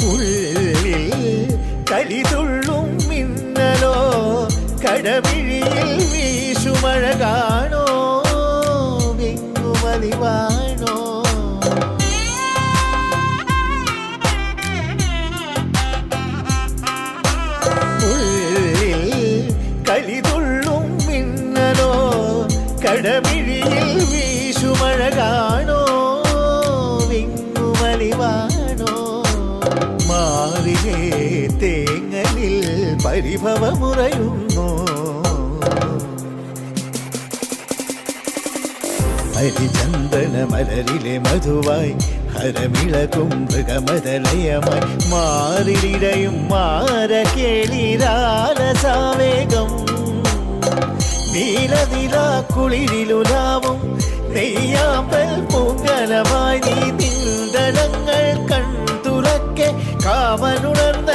ഉള്ളിൽ കരിതുള്ളും മിന്നലോ കടമിഴിയിൽ വീശുമഴ കാണോ വിങ്ങുമലിവാണോ ഉള്ളിൽ കരിതുള്ളും മിന്നലോ കടമിഴിയിൽ വീശുമഴ കാണോ വിങ്ങുമലിവാണോ മാറിലേ തേങ്ങലിൽ പരിഭവമുറയുന്നു ഹരിചന്ദന മലരിലെ മധുവായി ഹരമിളകും മൃഗമതലയമായി മാറിലിടയും മാരകേളിരാലസാവേഗം നീലനിലാ കുളിരിലുലാവും നെയ്യാമ്പൽ പൂങ്കലമായി നീ നിന്തളങ്ങൾ കൺതുറക്കെ കാമനുണർന്ന